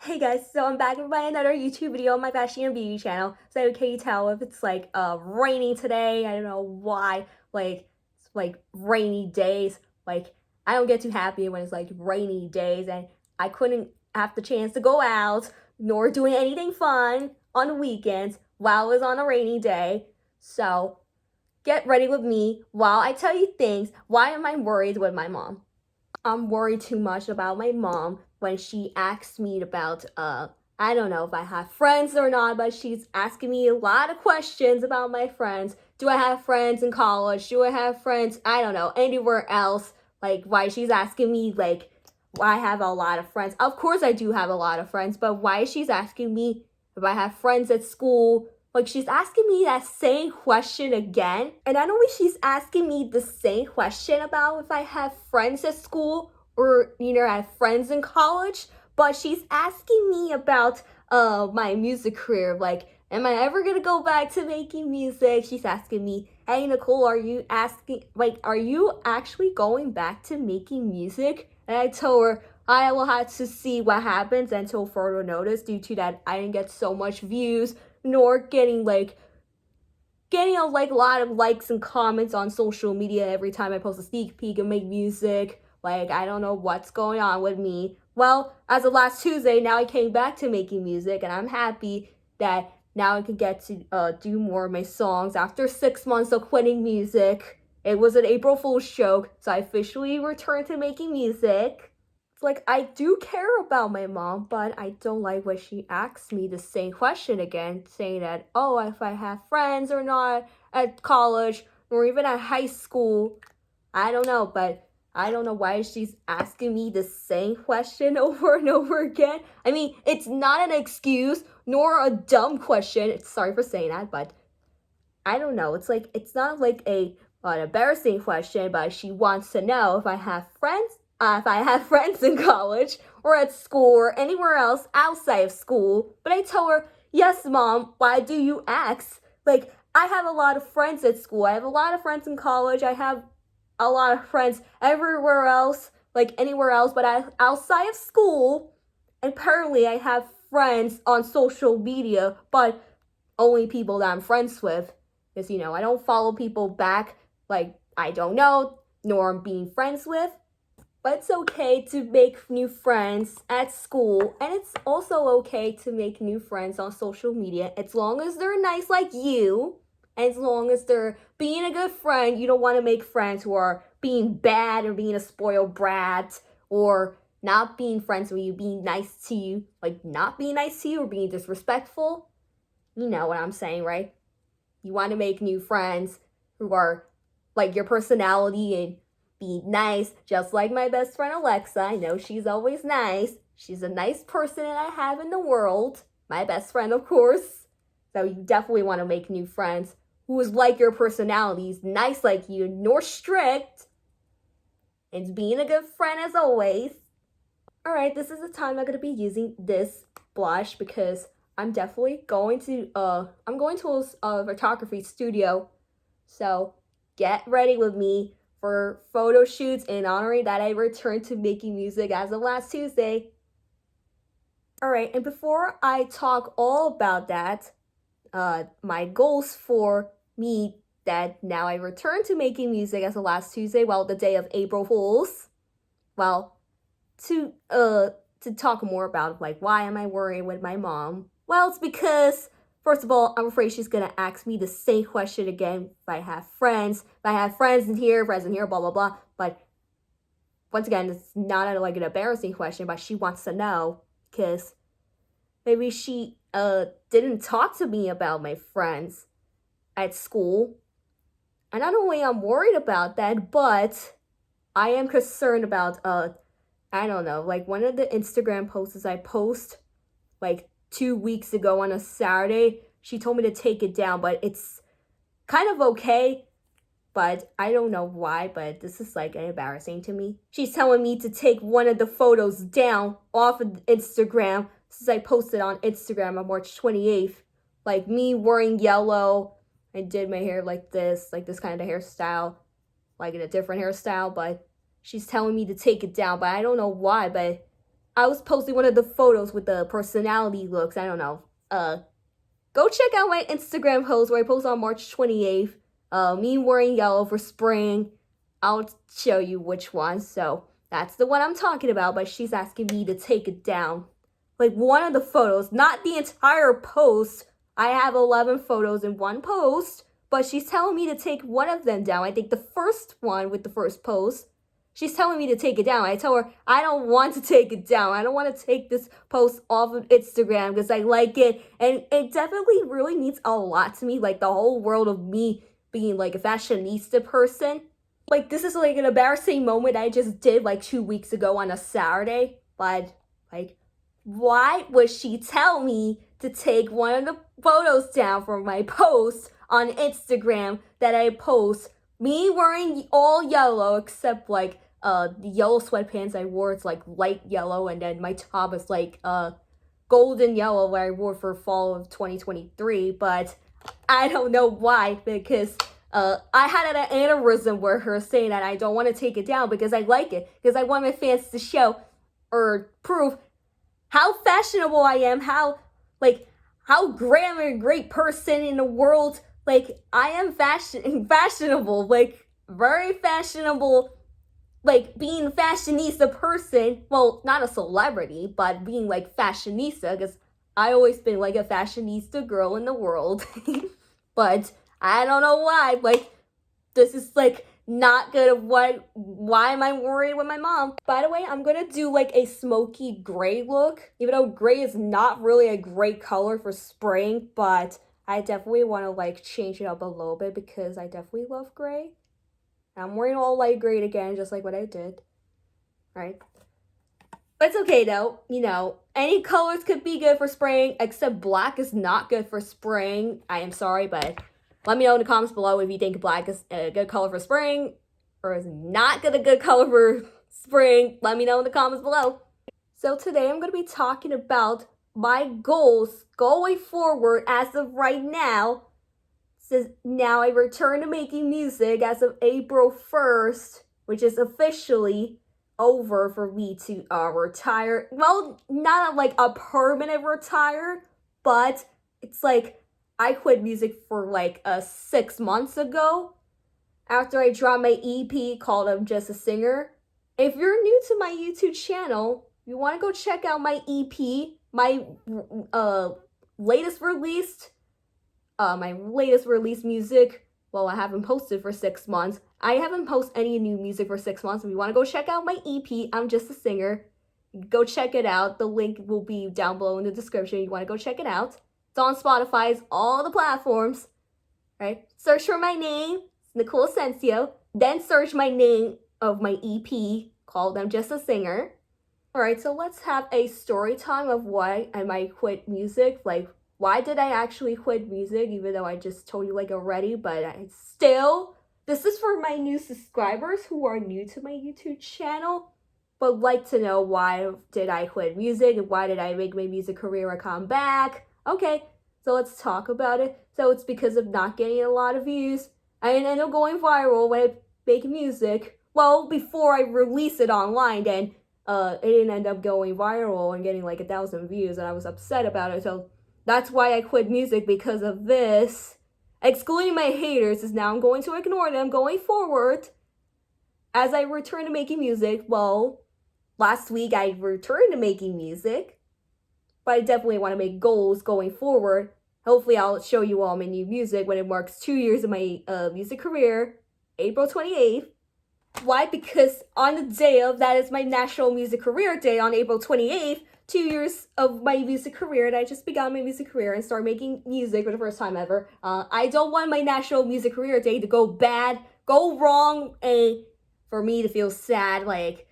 Hey guys, so I'm back with another YouTube video on my fashion and beauty channel. So can you tell if it's like raining today? I don't know why. It's like rainy days. Like I don't get too happy when it's like rainy days, and I couldn't have the chance to go out nor doing anything fun on the weekends while it was on a rainy day. So get ready with me while I tell you things. Why am I worried with my mom? I'm worried too much about my mom when she asks me about I don't know if I have friends or not, but she's asking me a lot of questions about my friends. Do I have friends in college? Do I have friends, I don't know, anywhere else? Like why she's asking me like why I have a lot of friends. Of course I do have a lot of friends, but why she's asking me if I have friends at school? Like she's asking me that same question again. And not only she's asking me the same question about if I have friends at school or I have friends in college, but she's asking me about my music career. Like, am I ever gonna go back to making music? She's asking me, hey Nicole, are you actually going back to making music? And I told her I will have to see what happens until further notice, due to that I didn't get so much views nor getting a lot of likes and comments on social media every time I post a sneak peek and make music. Like I don't know what's going on with me. Well, as of last Tuesday, now I came back to making music, and I'm happy that now I can get to do more of my songs after 6 months of quitting music. It was an April Fool's joke, so I officially returned to making music. It's like I do care about my mom, but I don't like when she asks me the same question again, saying that, oh, if I have friends or not at college or even at high school. I don't know, but I don't know why she's asking me the same question over and over again. I mean, it's not an excuse nor a dumb question. Sorry for saying that, but I don't know. It's not like an embarrassing question, but she wants to know if I have friends, if I have friends in college or at school or anywhere else outside of school. But I tell her, yes, mom. Why do you ask? Like I have a lot of friends at school. I have a lot of friends in college. I have a lot of friends everywhere else, like anywhere else, but outside of school. Apparently, I have friends on social media, but only people that I'm friends with. Because, I don't follow people back like I don't know, nor I'm being friends with. But it's okay to make new friends at school, and it's also okay to make new friends on social media as long as they're nice like you. As long as they're being a good friend. You don't want to make friends who are being bad or being a spoiled brat or not being friends with you, being nice to you, like not being nice to you or being disrespectful. You know what I'm saying, right? You want to make new friends who are like your personality and be nice, just like my best friend Alexa. I know she's always nice. She's a nice person that I have in the world. My best friend, of course. So you definitely want to make new friends who is like your personalities, nice like you, nor strict. It's being a good friend as always. Alright, this is the time I'm gonna be using this blush because I'm definitely going to a photography studio. So get ready with me for photo shoots in honoring that I returned to making music as of last Tuesday. Alright, and before I talk all about that, my goals for me that now I return to making music as of last Tuesday, well, the day of April Fools. Well, to talk more about like why am I worrying with my mom? Well, it's because first of all, I'm afraid she's gonna ask me the same question again if I have friends. If I have friends in here, blah blah blah. But once again, it's not like an embarrassing question, but she wants to know because maybe she didn't talk to me about my friends at school. And not only I'm worried about that, but I am concerned about I don't know, like one of the Instagram posts I post like 2 weeks ago on a Saturday, she told me to take it down, but it's kind of okay. But I don't know why, but this is like embarrassing to me. She's telling me to take one of the photos down off of Instagram since I posted on Instagram on March 28th. Like me wearing yellow. I did my hair like this kind of hairstyle, like in a different hairstyle, but she's telling me to take it down, but I don't know why, but I was posting one of the photos with the personality looks. I don't know. Go check out my Instagram post where I post on March 28th. Me wearing yellow for spring. I'll show you which one. So that's the one I'm talking about, but she's asking me to take it down. Like one of the photos, not the entire post. I have 11 photos in one post, but she's telling me to take one of them down. I think the first one with the first post. She's telling me to take it down. I tell her, I don't want to take it down. I don't want to take this post off of Instagram because I like it. And it definitely really means a lot to me. Like the whole world of me being like a fashionista person. Like this is like an embarrassing moment I just did like 2 weeks ago on a Saturday. But like, why would she tell me to take one of the photos down from my post on Instagram that I post? Me wearing all yellow except like the yellow sweatpants I wore, it's like light yellow, and then my top is like golden yellow where I wore for fall of 2023, but I don't know why, because I had an aneurysm with her saying that I don't want to take it down because I like it, because I want my fans to show or prove how fashionable I am, how great I'm a great person in the world. Like I am fashionable, like very fashionable, like being fashionista person. Well, not a celebrity, but being like fashionista, because I always been like a fashionista girl in the world. But I don't know why. Like this is like not good. Why am I worried with my mom? By the way, I'm gonna do like a smoky gray look, even though gray is not really a great color for spring, but I definitely want to like change it up a little bit because I definitely love gray. I'm wearing all light gray again, just like what I did. Right? But it's okay though. You know, any colors could be good for spring, except black is not good for spring. I am sorry, but let me know in the comments below if you think black is a good color for spring or is not a good color for spring. Let me know in the comments below. So today I'm going to be talking about my goals going forward as of right now. Since now I return to making music as of April 1st, which is officially over for me to retire. Well, not like a permanent retire, but it's like I quit music for like 6 months ago after I dropped my EP called I'm Just a Singer. If you're new to my YouTube channel, you want to go check out my EP, my latest released music. Well, I haven't posted for 6 months. I haven't posted any new music for 6 months. If you want to go check out my EP, I'm Just a Singer, go check it out. The link will be down below in the description. You want to go check it out. It's on Spotify, it's all the platforms. Right? Search for my name, Nicole Asensio. Then search my name of my EP called I'm Just a Singer. Alright, so let's have a story time of why I might quit music. Like, why did I actually quit music, even though I just told you like already, but this is for my new subscribers who are new to my YouTube channel, but like to know why did I quit music and why did I make my music career a comeback. Okay, so let's talk about it. So it's because of not getting a lot of views. I didn't end up going viral when I make music. Well, before I release it online, then it didn't end up going viral and getting like 1,000 views, and I was upset about it. So that's why I quit music, because of this. Excluding my haters, is now I'm going to ignore them going forward as I return to making music. Well, last week I returned to making music, but I definitely want to make goals going forward. Hopefully I'll show you all my new music when it marks 2 years of my music career, April 28th. Why? Because on the day of, that is my National Music Career Day on April 28th, 2 years of my music career, and I just began my music career and started making music for the first time ever. I don't want my National Music Career Day to go bad, go wrong, and for me to feel sad, like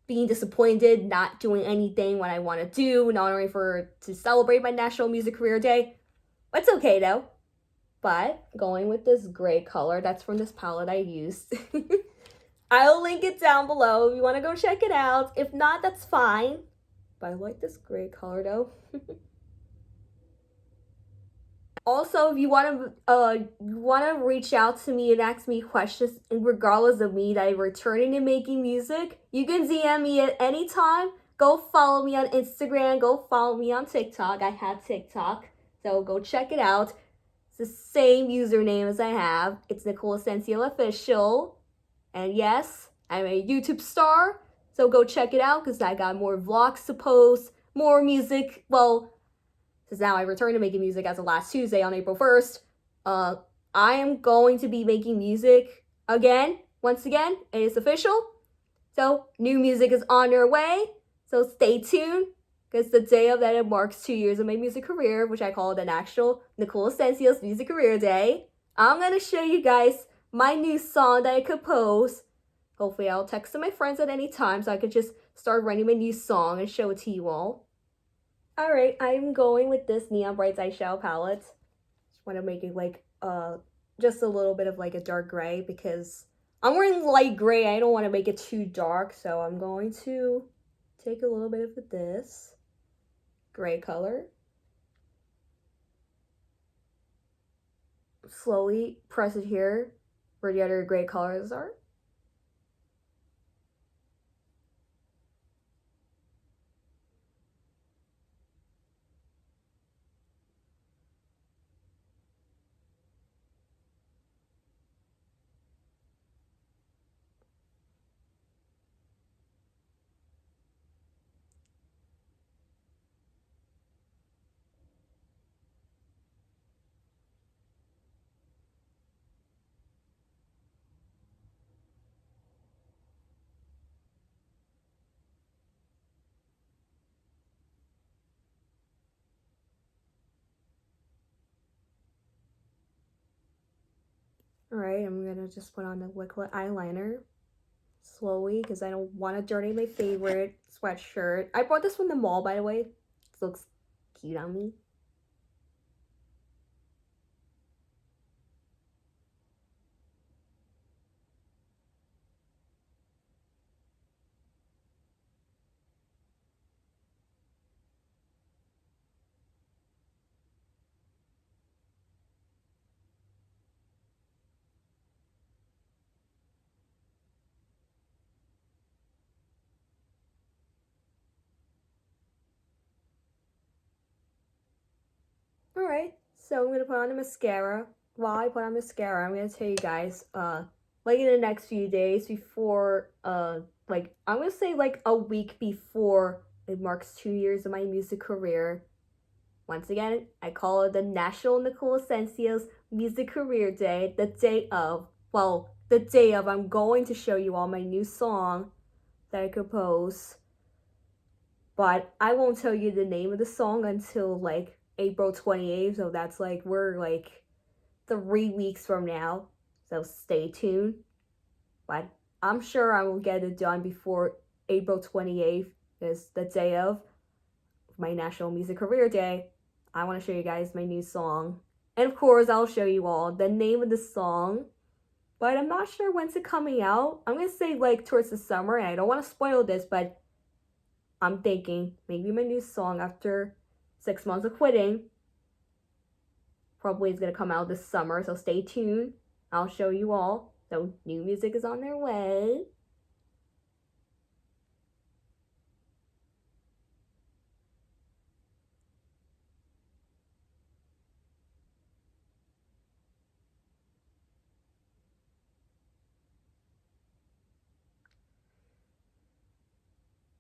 being disappointed, not doing anything what I want to do, not only to celebrate my National Music Career Day. It's okay though. But going with this gray color, that's from this palette I used. I'll link it down below if you want to go check it out. If not, that's fine. But I like this gray color though. Also, if you want to reach out to me and ask me questions, regardless of me that I'm returning to making music, you can DM me at any time. go follow me on Instagram. Go follow me on TikTok. I have TikTok, so go check it out. It's the same username as I have. It's Nicole Asensio Official. And yes, I'm a YouTube star, so go check it out because I got more vlogs to post, more music. Well, since now I returned to making music as of last Tuesday on April 1st, I am going to be making music again, once again. It is official. So new music is on their way. So stay tuned because the day of that it marks 2 years of my music career, which I call the National Nicole Asensio's Music Career Day. I'm going to show you guys my new song that I composed. Hopefully I'll text to my friends at any time so I could just start writing my new song and show it to you all. Alright, I'm going with this Neon Brights eyeshadow palette. Just want to make it like just a little bit of like a dark gray because I'm wearing light gray. I don't want to make it too dark, so I'm going to take a little bit of this gray color. Slowly press it here where the other gray colors are. Alright, I'm gonna just put on the liquid eyeliner slowly because I don't want to dirty my favorite sweatshirt. I bought this from the mall, by the way. It looks cute on me. Alright, so I'm gonna put on the mascara. While I put on mascara, I'm gonna tell you guys, like in the next few days before, like, I'm gonna say like a week before it marks 2 years of my music career. Once again, I call it the National Nicole Asensio's Music Career Day, the day of, I'm going to show you all my new song that I composed. But I won't tell you the name of the song until like April 28th, so that's like, we're like 3 weeks from now, so stay tuned. But I'm sure I will get it done before April 28th, is the day of my National Music Career Day. I want to show you guys my new song, and of course I'll show you all the name of the song, but I'm not sure when's it coming out. I'm gonna say like towards the summer, and I don't want to spoil this, but I'm thinking maybe my new song after 6 months of quitting probably is going to come out this summer, so stay tuned. I'll show you all. So new music is on their way.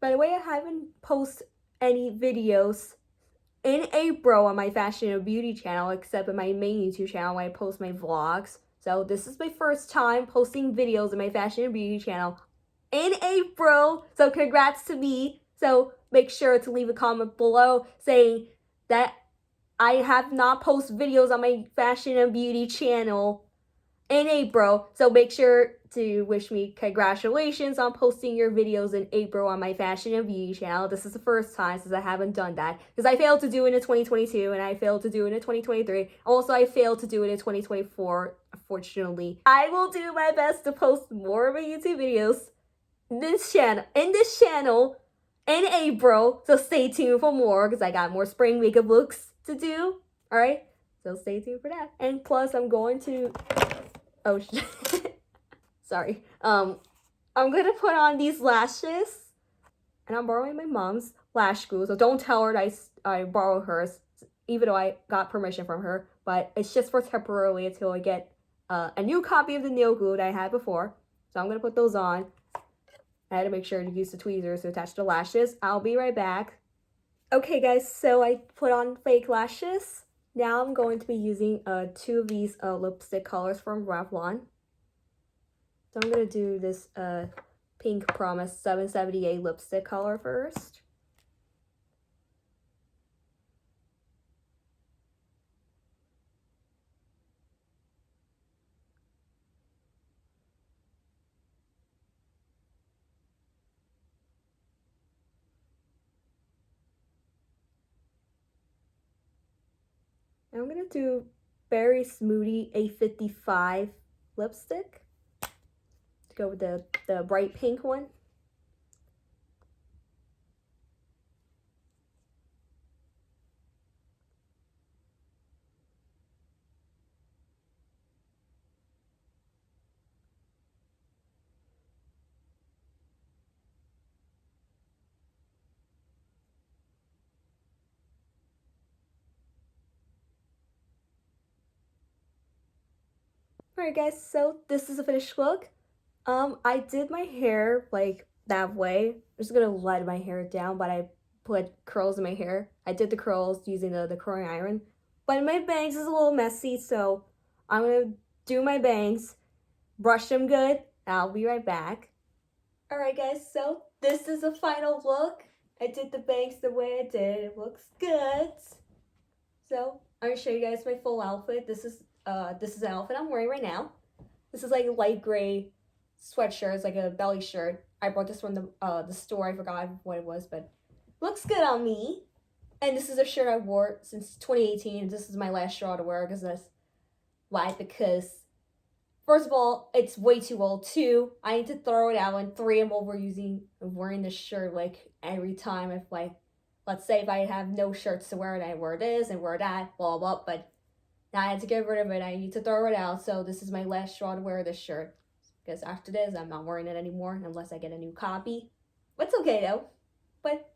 By the way, I haven't posted any videos in April on my fashion and beauty channel, except in my main YouTube channel where I post my vlogs. So this is my first time posting videos in my fashion and beauty channel in April. So congrats to me. So make sure to leave a comment below saying that I have not posted videos on my fashion and beauty channel in April. So make sure to wish me congratulations on posting your videos in April on my fashion and beauty channel. This is the first time since I haven't done that because I failed to do it in 2022 and I failed to do it in 2023. Also, I failed to do it in 2024, unfortunately. I will do my best to post more of my YouTube videos in this channel in April. So stay tuned for more because I got more spring makeup looks to do. All right, so stay tuned for that. And plus, I'm going to sorry. I'm gonna put on these lashes And I'm borrowing my mom's lash glue, so don't tell her that I borrowed hers, even though I got permission from her. But it's just for temporarily until I get a new copy of the nail glue that I had before. So I'm going to put those on. I had to make sure to use the tweezers to attach the lashes. I'll be right back. Okay guys, so I put on fake lashes. Now I'm going to be using two of these lipstick colors from Revlon. So I'm going to do this Pink Promise 778 lipstick color first. And I'm going to do Berry Smoothie 855 lipstick to go with the bright pink one. Alright guys, so this is a finished look. I did my hair like that way. I'm just gonna let my hair down, but I put curls in my hair. I did the curls using the curling iron. But my bangs is a little messy, so I'm gonna do my bangs, brush them good, and I'll be right back. Alright guys, so this is the final look. I did the bangs the way I did. It looks good. So I'm gonna show you guys my full outfit. This is the outfit I'm wearing right now. This is like a light gray sweatshirt. It's like a belly shirt. I bought this from the store. I forgot what it was, but looks good on me. And this is a shirt I wore since 2018. This is my last straw to wear because that's why. Because first of all, it's way too old. Two, I need to throw it out. And three, I'm wearing this shirt like every time. If like, let's say if I have no shirts to wear and I wear this and wear that, blah blah. But now I had to get rid of it. I need to throw it out. So this is my last straw to wear this shirt. Because after this, I'm not wearing it anymore unless I get a new copy. But it's okay though. But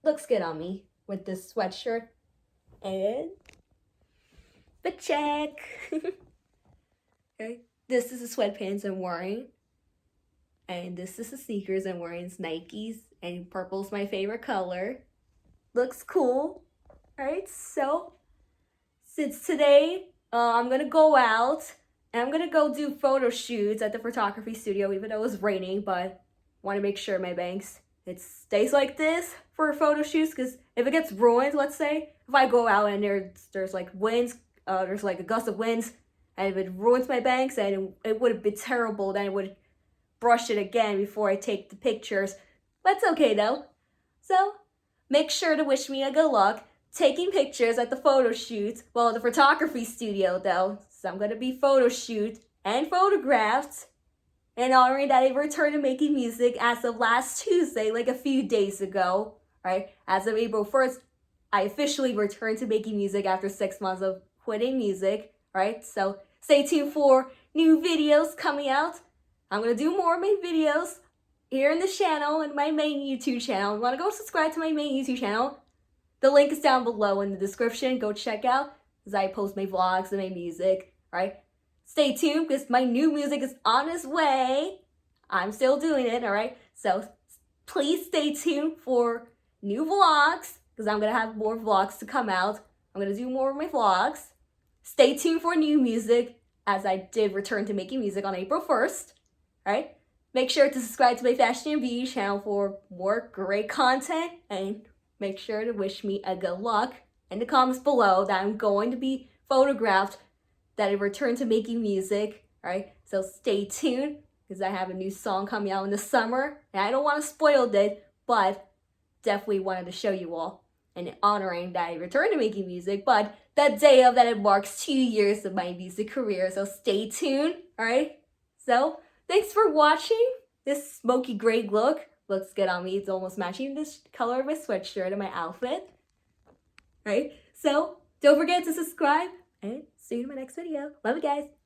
looks good on me with this sweatshirt. And the check. Okay. This is the sweatpants I'm wearing. And this is the sneakers I'm wearing. It's Nikes. And purple's my favorite color. Looks cool. Alright, so since today I'm gonna go out and I'm gonna go do photo shoots at the photography studio, even though it's raining, but want to make sure my bangs it stays like this for photo shoots, because if it gets ruined, let's say if I go out and there's like winds, there's like a gust of winds, and if it ruins my bangs, then it would be terrible. Then I would brush it again before I take the pictures. But it's okay though. So make sure to wish me a good luck taking pictures at the photo shoot. Well, the photography studio though. So I'm gonna be photo shoot and photographed in honoring that I returned to making music as of last Tuesday, like a few days ago. Right? As of April 1st, I officially returned to making music after 6 months of quitting music. Right? So stay tuned for new videos coming out. I'm gonna do more of my videos here in the channel and my main YouTube channel. If you wanna go subscribe to my main YouTube channel, the link is down below in the description. Go check out as I post my vlogs and my music, right? Stay tuned because my new music is on its way. I'm still doing it, all right? So please stay tuned for new vlogs because I'm going to have more vlogs to come out. I'm going to do more of my vlogs. Stay tuned for new music as I did return to making music on April 1st, right? Make sure to subscribe to my fashion and beauty channel for more great content, and make sure to wish me a good luck in the comments below that I'm going to be photographed, that I return to making music, right? So stay tuned because I have a new song coming out in the summer, and I don't want to spoil it, but definitely wanted to show you all and honoring that I returned to making music, but that day of that it marks 2 years of my music career. So stay tuned, all right? So thanks for watching this smoky gray look. Looks good on me. It's almost matching this color of my sweatshirt and my outfit. Right? So don't forget to subscribe and see you in my next video. Love you guys.